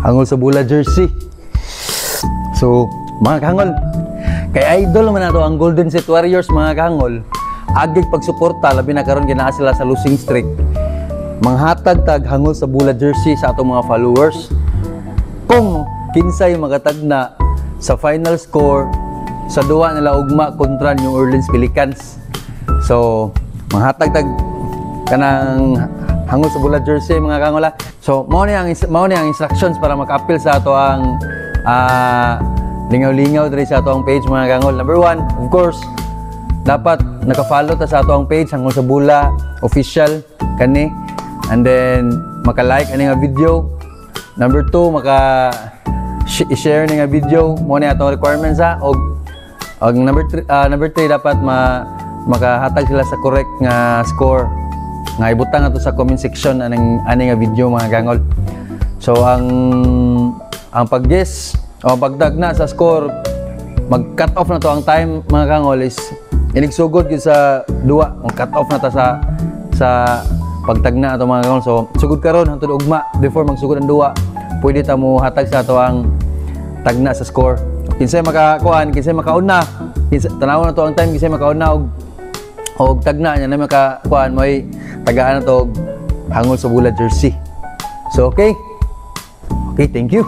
Hangol sa bula jersey. So, mga kahangol, kay idol naman nato ang Golden State Warriors, mga kahangol. Agig pagsuporta, labi na karon ginaa sila sa losing streak. Manghatag tag hangol sa bula jersey sa atong mga followers. Kung kinsay magatag na sa final score sa duwa nila ugma kontra New Orleans Pelicans. So, manghatag tag kanang hangol sa bula jersey, mga kahangol. So, mao ni ang instructions para maka-appeal sa ato ang lingaw-lingaw diri sa ato ang page, mga kahangol. Number 1, of course, dapat naka-follow ta sa ato ang page hangol sa bula official kani, and then maka-like ani nga video. Number 2, maka-share ni nga video, mo ni ato requirements ha. Og number 3 dapat makahatag sila sa correct nga score nga ibutang ato sa comment section ani nga video, mga kahangol. So ang pag-guess o pagtagna sa score, mag-cut off na to ang time, mga kahangol, is inigsugod gyud sa duwa. Mag-cut off na ta sa pagtagna ato, mga kahangol. So sugod karon hangtod ugma before magsugod ang duwa, pwede ta mo hatag sa ato ang tagna sa score. Kinsay makakuan, kinsay makauna, tanawon na to ang time, kinsay makauna og tagna nya na makakuan, may tagaan na to hangol sa bula jersey. So okay, thank you.